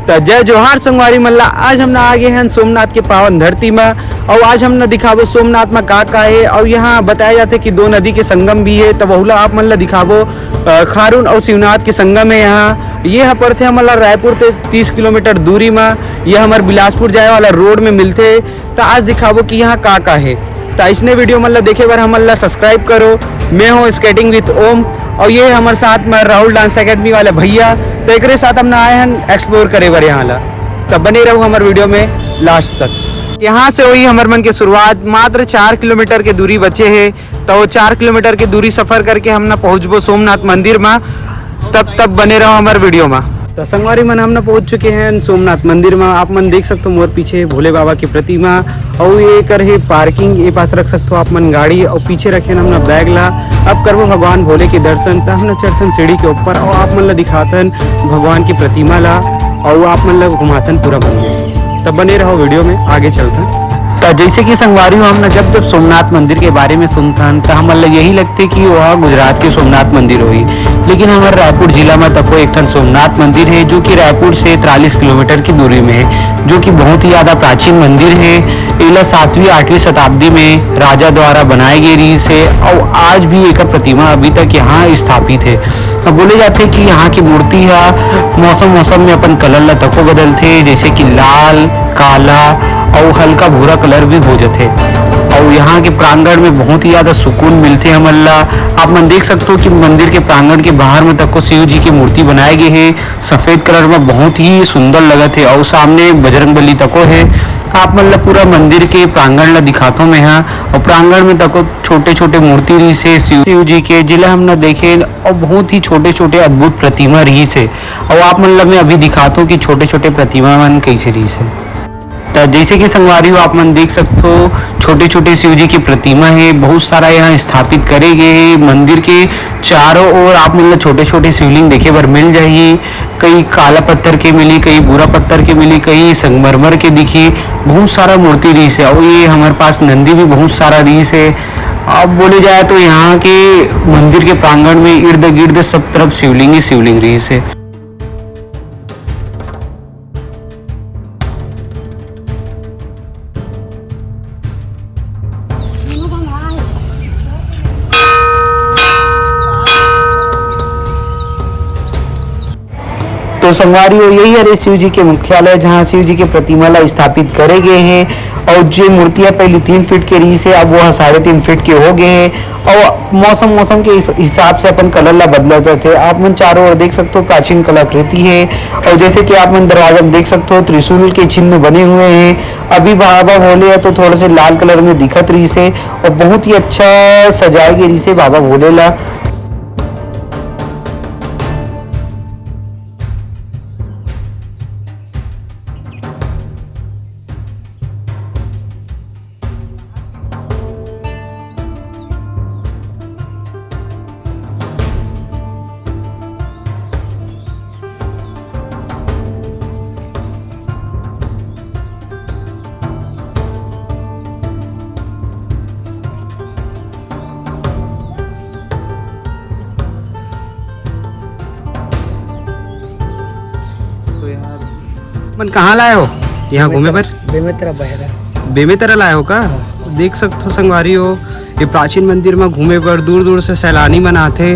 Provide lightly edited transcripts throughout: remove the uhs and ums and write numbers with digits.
तो जय जोहार संगवारी मल्ला। आज हम आ गए हैं सोमनाथ के पावन धरती में और आज हम दिखाबो सोमनाथ में का है। और यहाँ बताया जाता है कि दो नदी के संगम भी है। तो बहुला आप मन दिखाबो खारून और शिवनाथ के संगम है। यहाँ पर थे हमारा रायपुर से 30 किलोमीटर दूरी में। यह हमारे बिलासपुर जाए वाला रोड में मिलते। तो आज दिखाबो कि यहाँ का है। तो इसने वीडियो देखे बार हम सब्सक्राइब करो। मैं हूँ स्केटिंग विथ ओम और ये हमारे साथ में राहुल डांस एकेडमी वाले भैया। तो एक साथ हमने आए हैं एक्सप्लोर करे बार यहाँ ला। तब बने रहो हमारे वीडियो में लास्ट तक। यहाँ से वही हमारे मन की शुरुआत मात्र 4 किलोमीटर की दूरी बचे है। तो वो 4 किलोमीटर की दूरी सफर करके हम पहुँचबो सोमनाथ मंदिर में। तब बने रहो हमारे वीडियो में। तो संगवारी मन हमने पहुंच चुके हैं सोमनाथ मंदिर में। आप मन देख सकते हो मोर पीछे भोले बाबा की प्रतिमा और ये कर है पार्किंग। ये पास रख सकते हो आप मन गाड़ी और पीछे रखे हमने बैग ला। अब करबो भगवान भोले के दर्शन। तो हमने चढ़थन सीढ़ी के ऊपर और आप मन दिखातन भगवान की प्रतिमा ला और आप मन घुमाथन पूरा मंदिर। तब बने रहो वीडियो में, आगे चलते। तो जैसे कि संगवारी हो हमने जब सोमनाथ मंदिर के बारे में सुनथन तो हम यही लगते कि वह गुजरात के सोमनाथ मंदिर हुई। लेकिन हमारे रायपुर जिला में तको एक सोमनाथ मंदिर है जो कि रायपुर से 43 किलोमीटर की दूरी में है, जो कि बहुत ही ज़्यादा प्राचीन मंदिर है। इला 7वीं 8वीं शताब्दी में राजा द्वारा बनाई गई रही से और आज भी एक प्रतिमा अभी तक यहाँ स्थापित है। अब बोले जाते कि यहाँ की मूर्ति है मौसम में अपन कलर ला तको बदलते, जैसे कि लाल, काला और हल्का भूरा कलर भी हो जाते। और यहाँ के प्रांगण में बहुत ही ज़्यादा सुकून मिलते हैं हमल्ला। आप मन देख सकते हो कि मंदिर के प्रांगण के बाहर में तक को शिव जी की मूर्ति बनाई गई है। सफ़ेद कलर में बहुत ही सुंदर लगत है और सामने बजरंगबली तको है। आप मतलब पूरा मंदिर के प्रांगण ला दिखाता हूँ मैं यहाँ। और प्रांगण में तको छोटे छोटे मूर्ति रही से शिव जी के जिला हमने देखे और बहुत ही छोटे छोटे अद्भुत प्रतिमा रही से। और आप मतलब मैं अभी दिखाता हूँ कि छोटे छोटे प्रतिमा मन कैसे रही से। तो जैसे कि संगवारी हो आप मन देख सकते हो छोटे छोटे शिव जी की प्रतिमा है। बहुत सारा यहाँ स्थापित करे गए हैं। मंदिर के चारों ओर आप मतलब छोटे छोटे शिवलिंग देखे बार मिल जाइए। कई काला पत्थर के मिली, कई भूरा पत्थर के मिली, कई संगमरमर के दिखी। बहुत सारा मूर्ति रही से और ये हमारे पास नंदी भी बहुत सारा रही से। अब बोले जाए तो यहाँ के मंदिर के प्रांगण में इर्द गिर्द सब तरफ शिवलिंग ही शिवलिंग रही से। तो संगवारी हो यही है शिव जी के मुख्यालय जहाँ शिव जी के प्रतिमा ला स्थापित करे गए हैं। और जो मूर्तियाँ पहले 3 फीट के रही से अब वह 3.5 फीट के हो गए हैं। और मौसम के हिसाब से अपन कलर ला बदलते थे। आप मन चारों ओर देख सकते हो प्राचीन कलाकृति है। और जैसे कि आप मन दरवाजा में देख सकते हो त्रिशूल के चिन्ह बने हुए हैं। अभी बाबा भोले है तो थोड़े से लाल कलर में दिखत रही से और बहुत ही अच्छा सजाए गई रही से बाबा भोले ला। मन कहाँ लाए हो यहाँ घूमे पर? बेमेतरा लाए हो का? देख सकते हो संगवारी हो ये प्राचीन मंदिर में घूमे पर दूर दूर से सैलानी मन आते।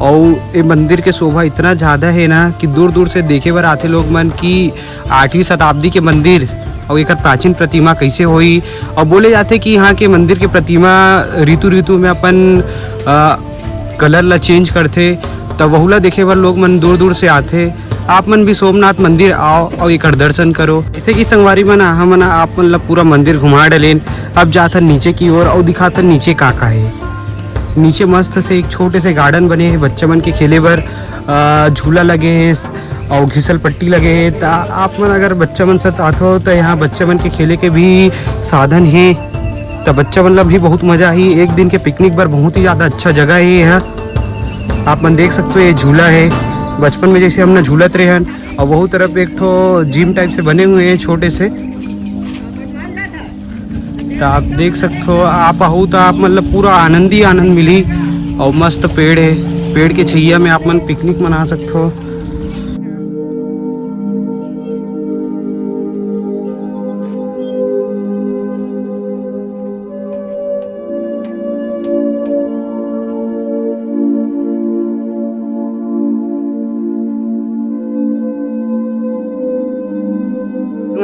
और ये मंदिर के शोभा इतना ज़्यादा है ना कि दूर दूर से देखे बर आते लोग मन की 8वीं शताब्दी के मंदिर और एक प्राचीन प्रतिमा कैसे हुई। और बोले जाते कि यहाँ के मंदिर के प्रतिमा ऋतु में अपन कलर ला चेंज करते। तब बहुला देखे बर लोग मन दूर दूर से आते। आप मन भी सोमनाथ मंदिर आओ और एक दर्शन करो। जैसे कि संगवारी मन हम आप मन पूरा मंदिर घुमा डलेन। अब जाता नीचे की ओर और दिखाता नीचे का है। नीचे मस्त से एक छोटे से गार्डन बने हैं बच्चे मन के खेले बर। झूला लगे हैं और घिसल पट्टी लगे हैं। तो आप मन अगर बच्चा मन साथ आते हो तो यहाँ बच्चे मन के खेले के भी साधन है। तो बच्चा मन ला भी बहुत मजा ही। एक दिन के पिकनिक पर बहुत ही ज़्यादा अच्छा जगह है यहाँ। आप मन देख सकते हो ये झूला है बचपन में जैसे हमने झूलत रहे हैं। और बहुत तरफ एक तो जिम टाइप से बने हुए हैं छोटे से। तो आप देख सकते हो आप आहू तो आप मतलब पूरा आनंद ही आनंद मिली। और मस्त पेड़ है, पेड़ के छैया में आप मन पिकनिक मना सकते हो।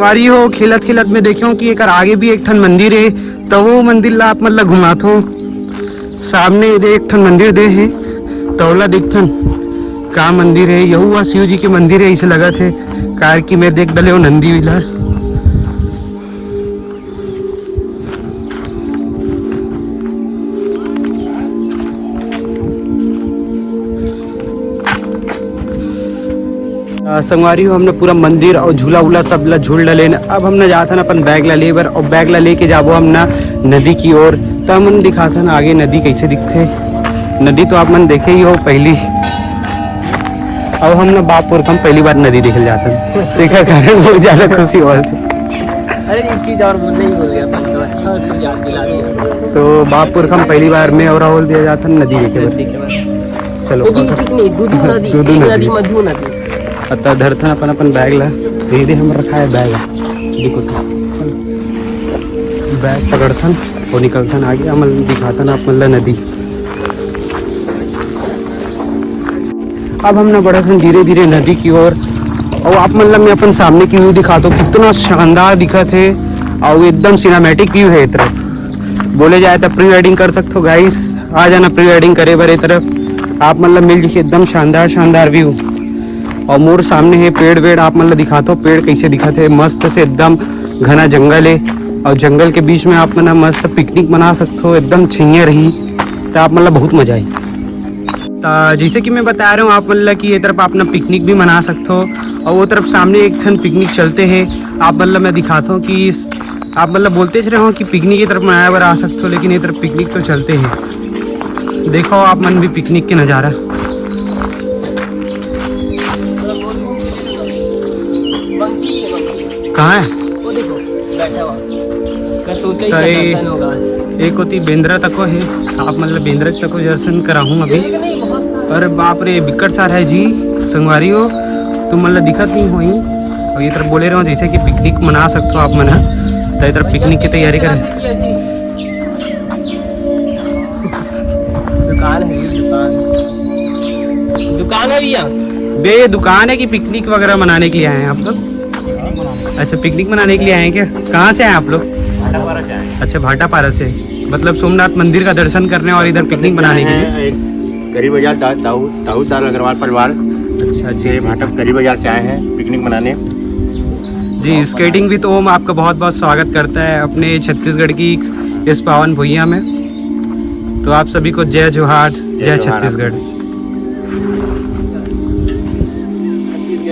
संगवारी हो खिलत खिलत में देखियो कि एक आगे भी एक ठन मंदिर है, तो वो मंदिर ला आप मतलब घुमाथो। सामने दे एक ठन मंदिर दे है, तौला दिखथन का मंदिर है, यहू शिव जी के मंदिर है। इसे लगा थे कार की मैं देख डले हो नंदी विला। संगवारी हो हमने पूरा मंदिर और झूला वूला सब ला झूल डले। अब हमने जाता ना अपन बैग ला ले बर, और बैग ला लेके जाबो हम ना नदी की ओर। तो हमन दिखाता ना आगे नदी कैसे दिखते। नदी तो आप मन देखे ही हो पहली। अब हम ना बापुर हम पहली बार नदी देखल जाता देखा कारण बहुत ज्यादा खुशी हुआ। अरे एक चीज और बोलने ही भूल गया अपन, तो अच्छा तू याद दिला दिया। तो बापुर हम पहली बार में और राहुल दिया जाता नदी देखे बर। चलो नदी मधु नदी अतः धरथन अपन अपन बैग ला दे हम रखा है बैग देखो तो बैग पकड़थन और निकलथन आगे हमल दिखाथन आप मतलब नदी। अब हम ना बढ़थन धीरे धीरे नदी की ओर, और आप मतलब मैं अपन सामने की व्यू दिखाता हूँ कितना शानदार दिखा थे, और एकदम सिनेमैटिक व्यू है। तरफ बोले जाए तो प्री वेडिंग कर सकते हो गाइस, आ जाना प्री वेडिंग करे बार तरफ आप मतलब मिल जाइए एकदम शानदार शानदार व्यू। और मोर सामने है पेड़ वेड़ आप मतलब दिखाते हो पेड़ कैसे दिखाते मस्त से एकदम घना जंगल है, और जंगल के बीच में आप मतलब मस्त पिकनिक मना सकते हो, एकदम छैया रही तो आप मतलब बहुत मजा आई। तो जैसे कि मैं बता रहा हूँ आप मतलब कि ये तरफ अपना पिकनिक भी मना सकते हो, और वो तरफ सामने एक ठन पिकनिक चलते हैं। आप मतलब मैं दिखाता हूँ कि आप मतलब बोलते रहे हो कि पिकनिक की तरफ मनाया बार आ सकते हो, लेकिन ये तरफ पिकनिक तो चलते हैं। देखो आप मन भी पिकनिक के नज़ारा। कहाँ है? वो देखो बैठा हुआ। मैं सोचा ही था दर्शन होगा। एक होती बेंद्रा तको है, आप मतलब बेंद्रा तको दर्शन कराऊँ अभी। अरे बाप रे बिकट सारा है जी संगवारी हो, तुम मतलब दिखत नहीं हुई। और ये तरफ बोले रहे हो जैसे कि पिकनिक मना सकते हो आप मना, तो ये तरफ पिकनिक की तैयारी करें। दुकान है दुकान है भैया। बे दुकान है कि पिकनिक वगैरह मनाने के लिए आए हैं आप लोग? अच्छा पिकनिक मनाने के लिए आए हैं क्या? कहाँ से आए आप लोग? भाटापारा से आए। अच्छा भाटापारा से, मतलब सोमनाथ मंदिर का दर्शन करने और इधर पिकनिक मनाने के लिए। गरीब बाजार दाऊद दाल अग्रवाल परिवार अच्छा से भाटा गरीब बाजार से आए हैं पिकनिक मनाने। जी स्केटिंग भी तो ओम आपका बहुत बहुत स्वागत करता है अपने छत्तीसगढ़ की इस पावन भुइयां में। तो आप सभी को जय जोहार, जय छत्तीसगढ़।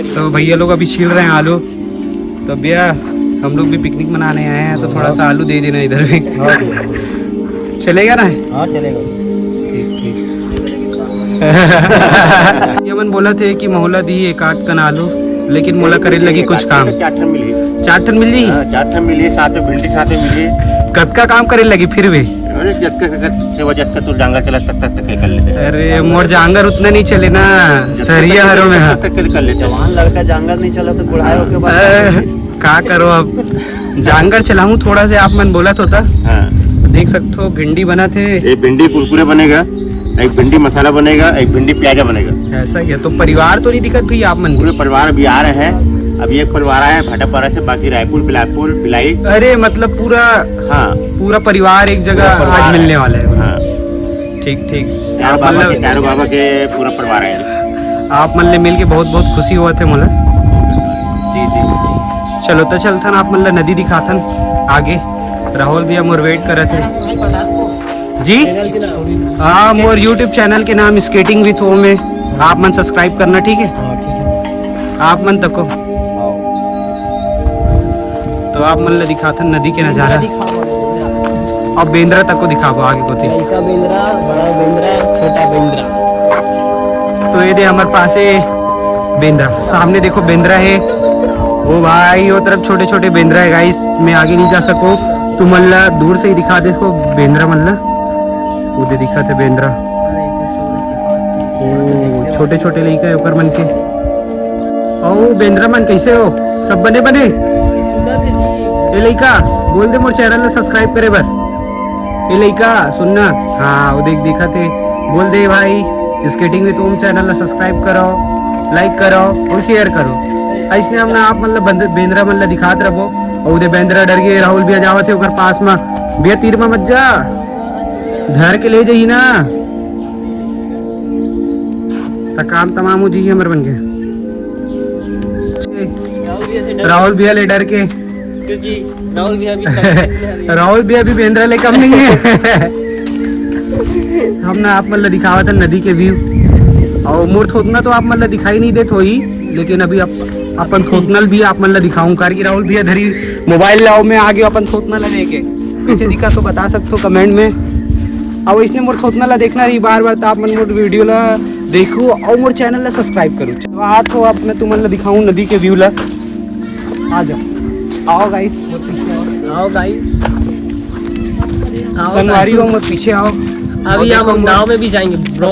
तो भैया लोग अभी छील रहे हैं आलू, तो भैया हम लोग भी पिकनिक मनाने आए हैं, तो थोड़ा सा आलू दे देना इधर भी। चलेगा ना? हाँ चलेगा। ठीक ठीक। ये मन बोला थे कि मोहला दी एक आठ टन आलू, लेकिन मोला करे लगी कुछ काम। 4 टन मिली। 4 टन मिल जी? 4 टन मिली, साथ में भिंडी साथ में मिली। कब का काम करे लगी फिर भी? अरे जब तक तू जांगर चला तब तक कर लेते। अरे मोर जांगर उतना नहीं चले ना, सरिया हरों में है। कर लेते। जवान लड़का जांगर नहीं चला तो बुढ़ाए होके बाद का करो अब, जांगर चलाऊं थोड़ा से आप मन बोला तो था। हाँ देख सकते हो भिंडी बना थे। एक भिंडी कुरकुरे बनेगा, एक भिंडी मसाला बनेगा, एक भिंडी प्याजा बनेगा। ऐसा ही है। तो परिवार तो नहीं दिखत भी आप मन? पूरे परिवार अभी आ रहे हैं। अभी एक परिवार आया है भाटापारा से, बाकी रायपुर बिलासपुर भिलाई। अरे मतलब पूरा, हाँ पूरा परिवार एक जगह आज मिलने वाला है। हाँ ठीक ठीक। चारों बाबा के पूरा परिवार है। आप मन ले मिल के बहुत बहुत खुशी हुआ थे मोला। जी जी चलो तो चलथन आप मन नदी दिखाथन आगे। राहुल भैया मोर वेट कर रहे थे जी। हाँ मोर यूट्यूब चैनल के नाम स्केटिंग विथ होम है, आप मन सब्सक्राइब करना ठीक है? आप मन तको तो आप मन दिखाथन नदी के नज़ारा, और बेंद्रा तक को दिखाबो आगे को। बेंद्रा, बड़ा बेंद्रा, छोटा बेंद्रा। तो ये दे हमारे पास है बेंद्रा, सामने देखो बेंद्रा है। वो भाई वो तरफ छोटे छोटे बेंद्रा है गाइस, मैं आगे नहीं जा सकूँ तो मल्ला दूर से ही दिखा देखो बेंद्रा मल्ला उधर दिखा थे बेंद्रा। ओ छोटे छोटे लड़का है ऊपर मन के। ओ बेंद्रा मन कैसे हो? सब बने बने ए लड़का बोल दे मोर चैनल ला सब्सक्राइब करे बर। ए लड़का सुनना, हाँ वो देख देखा थे, बोल दे भाई स्केटिंग विथ ओम चैनल ला सब्सक्राइब करो, लाइक करो और शेयर करो। इसने हमने आप मतलब बेंद्रा मतलब दिखात रहो और उधर बेंद्रा डर गए राहुल भैया जावत थे ओकर पास में भैया तीर में मत जा धर के ले जाइए ना तो काम तमाम हो जाइए हमारे बन के राहुल भैया ले डर के क्योंकि राहुल भी अभी राहुल भैया भी बेंद्रा ले कम नहीं है हमने आप मतलब दिखावा था नदी के व्यू और मोर थोतना तो आप मतलब दिखाई नहीं देत होई लेकिन अभी अपन थोतनल भी आप मतलब दिखाऊं कार की राहुल भैया धरी मोबाइल लाओ में आगे अपन थोतनल लेके कैसे दिखा तो बता सकते हो कमेंट में और इसने मोर थोतनल देखना रही बार बार तो आप मन मोर वीडियो ला देखो और मोर चैनल ला सब्सक्राइब करो आज तो अब मैं तुम मतलब दिखाऊं नदी के व्यू ला आ जाओ आओ गाइस आओ गाइस संगवारी हो मत पीछे आओ अभी हम नाव में भी जाएंगे ब्रो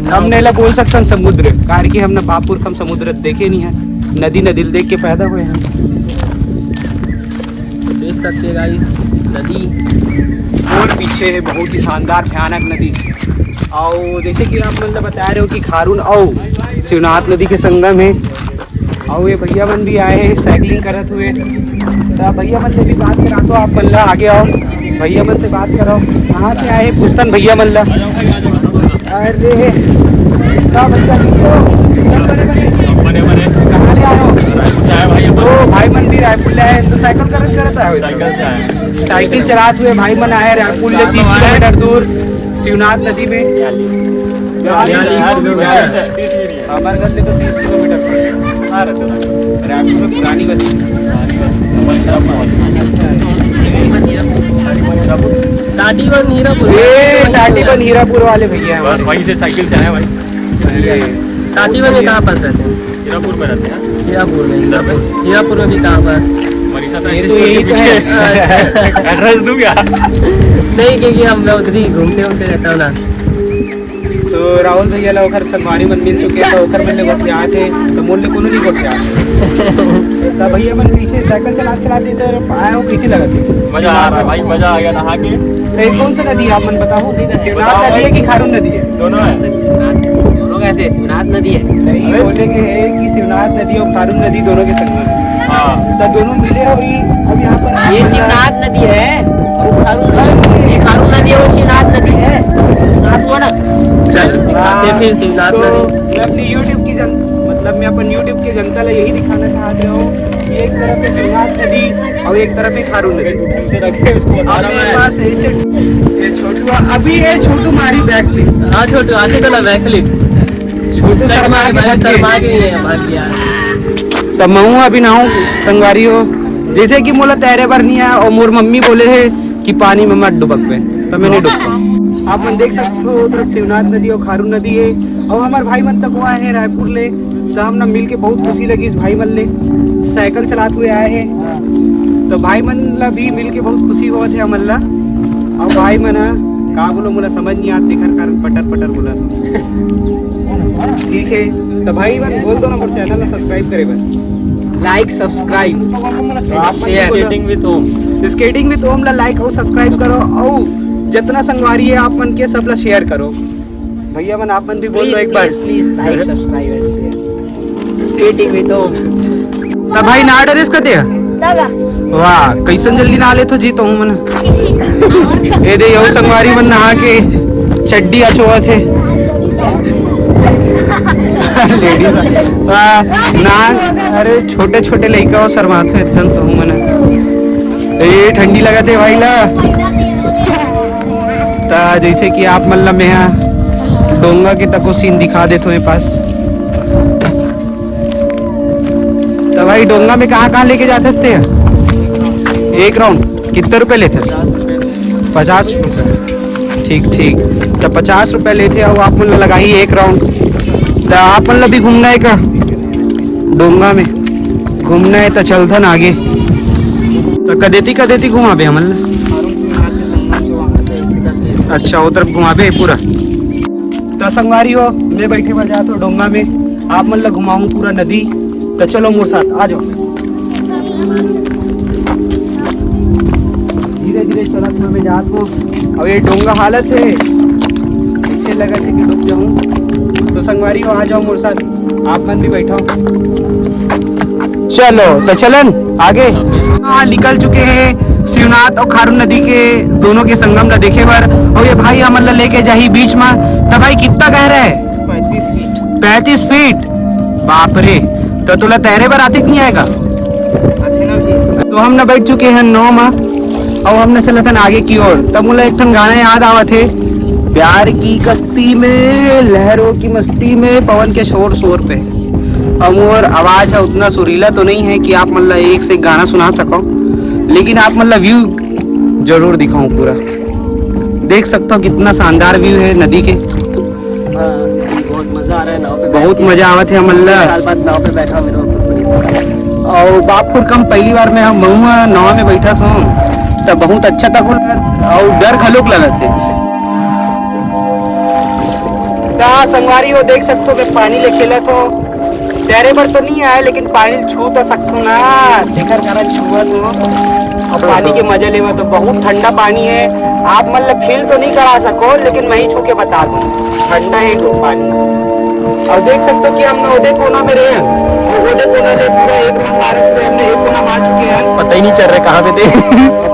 हमने ला बोल सकते हैं समुद्र कार की हमने बापुर हम समुद्र देखे नहीं है नदी न दिल देख के पैदा हुए हैं देख सकते हैं गाइस नदी और पीछे है बहुत ही शानदार भयानक नदी और जैसे कि आप मतलब बता रहे हो कि खारून और शिवनाथ नदी के संगम है और ये भैया मन भी आए हैं साइकिलिंग करत हुए तो भैया मन से भी बात करा तो आप मल्ला आगे आओ भैया मन से बात करो कहाँ से आए पुस्तन भैया मल्ला अरे क्या बच्चा कहाँ ले आए हो भाई मन भी रायपुर ले आए तो साइकिल करत आए साइकिल चलाते हुए भाई मन आए रायपुर ले 30 किलोमीटर दूर शिवनाथ नदी में हमारे घर से तो 30 किलोमीटर रायपुर में पुरानी बस्ती टाटीबन हीरापुर टाटीबन हीरापुर वाले भैया बस वहीं से साइकिल से आए भाई टाटीबन में कहाँ पास रहते हैं हीरापुर में रहते हैं हीरापुर में हीरापुर में भी कहाँ पास मनीषा ये तो यही तो है एड्रेस दूं क्या नहीं क्योंकि हम उधर ही घूमते रहता हूँ ना तो राहुल भैया ला ओखर संगवारी मन मिल चुके हैं ओखर मन ले गोट आए थे तो मूल्य कोनो नहीं गोट आए तो भैया मन पीछे साइकिल चला देते और आए हो पीछे लगा थे मजा आ रहा है भाई मजा आ गया नहा के तो ये कौन सा नदी है आप मन बताओ शिवनाथ नदी है कि खारून नदी है दोनों है दोनों कैसे शिवनाथ नदी है नहीं बोले के है कि शिवनाथ नदी और खारून नदी दोनों के संगम है हाँ तो दोनों मिले हो अब यहाँ पर ये शिवनाथ नदी है और ये खारून नदी है वो शिवनाथ नदी है शिवनाथ हुआ ना चल दिखाते फिर शिवनाथ नदी मैं अपनी YouTube की मतलब मैं अपन YouTube की जनता ला यही दिखाना चाहते हूँ कि एक तरफ है शिवनाथ नदी और एक तरफ है खारून नदी से रखे उसको बता रहा मेरे है पास ऐसे ये छोटू अभी ये छोटू मारी बैक फ्लिप हाँ छोटू आते तो ना बैकफ्लिप छोटू शर्मा शर्मा के लिए हमारे यार तब मैं अभी नहाऊं संगवारी हो जैसे कि मोला तैरे पर नहीं है और मोर मम्मी बोले है कि पानी में मत डुबक पे तो मैंने डुबका आप मन देख सकते हो उधर शिवनाथ नदी और खारून नदी है और हमारे भाई मन तक हुआ है रायपुर ले तो हम ना मिल के बहुत खुशी लगी इस भाई मन ले साइकिल चलाते हुए आए हैं तो भाई मन ला भी मिल के बहुत खुशी हुआ थे हमन ला और भाई मन का बोलो मोला समझ नहीं आते घर कारण पटर बोला तो ठीक है तो भाई मन बोल दो ना मोर चैनल ला सब्सक्राइब करे बस like subscribe skating with home skating with home ला लाइक और सब्सक्राइब करो और जितना संगवारी है आप मन के सब ला शेयर करो भैया मन आप मन भी बोल दो एक बार please like subscribe and share skating with home तब भाई ना ड्रेस कते वाह कैसन जल्दी ना ले तो जीतो हूँ मन ये दे यो संगवारी मन नहा के चड्डी अचोआ थे लेडीज ना अरे छोटे छोटे लड़का हो शर्माते एकदम तो हूँ मन ये ठंडी लगा थे भाई ला ता जैसे कि आप मतलब में यहाँ डोंगा के तको सीन दिखा देते हैं पास तो भाई डोंगा में कहाँ लेके जाते थे एक राउंड कितने रुपए लेते 50 रुपए ठीक तो 50 रुपए लेते और आप मतलब लगाई एक राउंड तो आप मतलब भी घूमना है का डोंगा में घूमना है तो चलथन आगे तो कदेती घुमा बे हमन अच्छा वो तरफ घुमा बे पूरा तो संगवारी हो मैं बैठे बन जाता हूँ डोंगा में आप मतलब घुमाऊं पूरा नदी तो चलो मोर साथ आ जाओ धीरे धीरे चलत में जात हूँ अब ये डोंगा हालत है ऐसे लगा थे कि डूब जाऊँ तो संगवारी हो आ जाओ मोर साथ आप मन भी बैठो। चलो तो चलन आगे। हाँ निकल चुके हैं शिवनाथ और खारून नदी के दोनों के संगम ला देखे बर। और ये भाई हमन ला लेके जाही बीच में। तो भाई कितना गहरा है? 35 फीट। 35 फीट, बाप रे। तो तुला तैरे बर आते नहीं आएगा? तो हम ना बैठ चुके हैं 9 में और हमने चला था आगे की ओर। तब मुझे एक गाना याद आवा थे, प्यार की कश्ती में लहरों की मस्ती में पवन के शोर शोर पे। हम और आवाज है उतना सुरीला तो नहीं है कि आप मतलब एक से गाना सुना सको, लेकिन आप मतलब व्यू जरूर दिखाऊं पूरा। देख सकते हो कितना शानदार व्यू है नदी के। बहुत मजा आ रहा है नाव पे। बहुत मजा आवत है मतलब। साल बाद नाव पे बैठा मेरे को। और बापुर कम पहली बार में हम बहुआ नाव में बैठा था तब बहुत अच्छा था और डर खलोक लगा थे। संगवारी हो देख सकते हो मैं पानी ले खेला तो तैरे पर तो नहीं आया, लेकिन पानी छू तो सकते ना। देखकर कारण छुआ तो और पानी के मजे लेवा तो बहुत ठंडा पानी है। आप मतलब फील तो नहीं करा सको, लेकिन मैं ही छू के बता दूं ठंडा है तो पानी। और देख सकते हो कि हम ओदे कोना में रहे हैं और ओदे कोना ले पूरा एक राउंड मारे हुए हमने एक कोना मार चुके हैं। पता ही नहीं चल रहा कहाँ पे थे।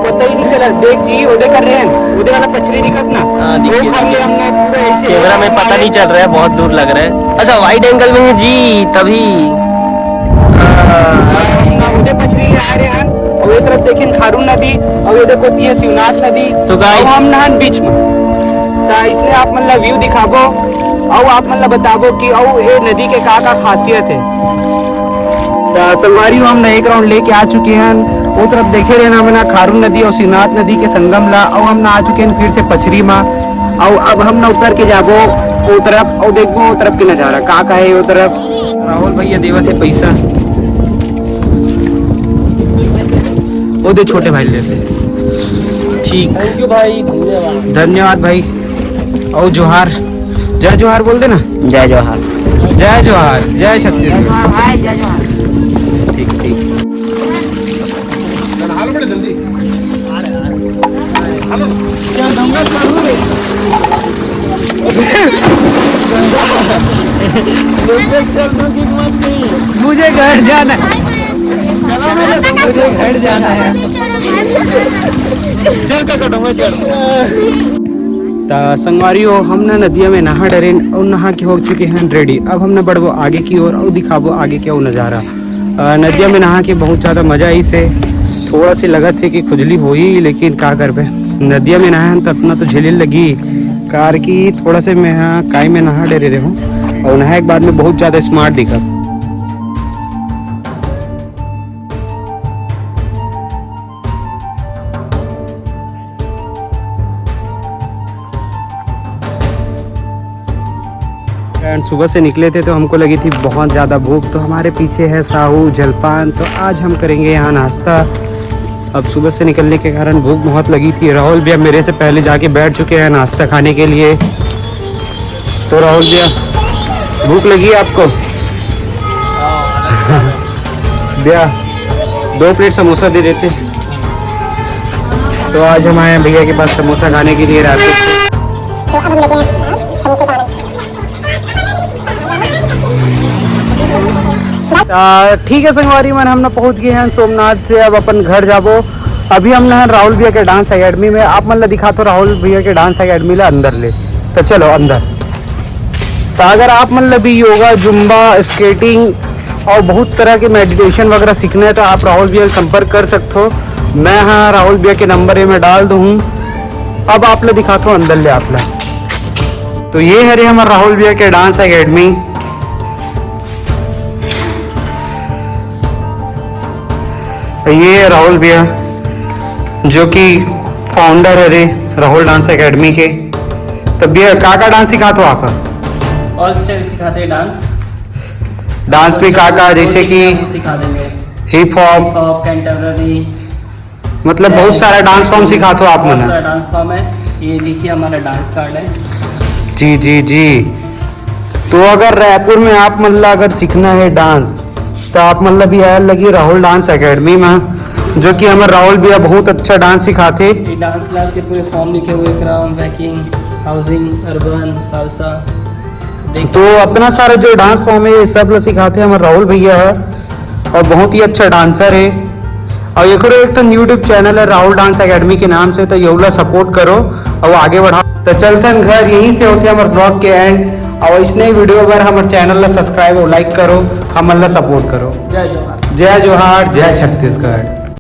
पता ही नहीं चला। देख जी ओदे कर रहे हैं, ओदे वाला पछली दिखत ना। हाँ, दिख वो रही है। कर लिया हमने पूरा ऐसे। कैमरा में पता नहीं चल रहा है, बहुत दूर लग रहा है। अच्छा वाइड एंगल में है जी तभी। उधर पछरी आ रहे हैं और ये तरफ देखें खारून नदी और ये देखो है शिवनाथ नदी। तो guys- हम नहन बीच में तो इसलिए आप मतलब व्यू दिखाबो और आप मतलब बताबो कि और ये नदी के का खासियत है। तो संगवारी हम एक राउंड लेके आ चुके हैं। वो तरफ देखे रहे ना मैंने खारून नदी और शिवनाथ नदी के संगम ला। और हम ना आ चुके हैं फिर से पछरी में। और अब हम ना उतर के जाबो वो तरफ और देखो वो तरफ के नजारा का है। वो तरफ राहुल भैया देवत है पैसा। वो दे छोटे भाई लेते। ठीक, थैंक यू भाई, धन्यवाद। धन्यवाद भाई। और जोहार, जय जोहार बोल देना। जय जोहार। जय जोहार, जय छत्तीसगढ़। भाई जय जोहार। ठीक ठीक। मुझे घर जाना है। मुझे घर जाना है। चल का कटूंगा चल। संगवारी हो हम ना नदिया में नहा डरे और नहा के हो चुके हैं रेडी। अब हम ना बढ़बो आगे की ओर और दिखाबो आगे क्या वो नज़ारा। नदिया में नहा के बहुत ज़्यादा मज़ा आई से थोड़ा सी लगा थे कि खुजली हो ही, लेकिन क्या कर पे नदिया में नहा तो इतना तो झेली लगी कार की। थोड़ा से मैं हाँ काई में नहा डरे रहे हूँ और नहा के बाद में बहुत ज़्यादा स्मार्ट दिखा। सुबह से निकले थे तो हमको लगी थी बहुत ज़्यादा भूख। तो हमारे पीछे है साहू जलपान। तो आज हम करेंगे यहाँ नाश्ता। अब सुबह से निकलने के कारण भूख बहुत लगी थी। राहुल भैया मेरे से पहले जाके बैठ चुके हैं नाश्ता खाने के लिए। तो राहुल भैया भूख लगी है आपको? भैया 2 प्लेट समोसा दे देते। तो आज हम आए हैं भैया के पास समोसा खाने के लिए रात को। ठीक है संगवारी मन हम ना पहुंच गए हैं सोमनाथ से। अब अपन घर जाबो। अभी हम ना राहुल भैया के डांस एकेडमी में। आप मतलब दिखा तो राहुल भैया के डांस एकेडमी ला अंदर ले। तो चलो अंदर। तो अगर आप मतलब भी योगा जुम्बा स्केटिंग और बहुत तरह के मेडिटेशन वगैरह सीखना है तो आप राहुल भैया से संपर्क कर सकते हो। मैं हाँ राहुल भैया के नंबर ये मैं डाल दूँ। अब आप लोग दिखाता हूँ अंदर ले आप लोग। तो ये है रे हमारा राहुल भैया के डांस एकेडमी। ये है राहुल भैया जो कि फाउंडर है रे राहुल डांस एकेडमी के। तो भैया का डांस सिखाते हो आप? ऑल स्टाइल सिखाते हैं डांस। डांस में का जैसे कि सिखा देंगे हिप हॉप हॉप कंटेम्पररी, मतलब बहुत सारा डांस फॉर्म सिखाते हो आप बहुत मना। सारा डांस फॉर्म है। ये देखिए हमारा डांस कार्ड है। जी जी जी। तो अगर रायपुर में आप मतलब अगर सीखना है डांस तो आप मतलब ये लगी राहुल डांस एकेडमी में, जो कि हमारे राहुल भैया बहुत अच्छा डांस सिखाते। ये डांस क्लास के पूरे फॉर्म लिखे हुए क्राउन, वैकिंग, हाउसिंग, अर्बन, सालसा, तो अपना सारा जो डांस फॉर्म है ये सब लोग सिखाते हैं हमारे राहुल भैया है और बहुत ही अच्छा डांसर है। और एक यूट्यूब चैनल है राहुल डांस एकेडमी के नाम से, तो ये सपोर्ट करो और आगे बढ़ाओ। तो चलते हैं घर, यहीं से होते हैं हमारे ब्लॉग के एंड। और इस नए वीडियो पर हमारे चैनल ला सब्सक्राइब और लाइक करो, हमारे सपोर्ट करो। जय जोहार। जय जोहार, जय छत्तीसगढ़।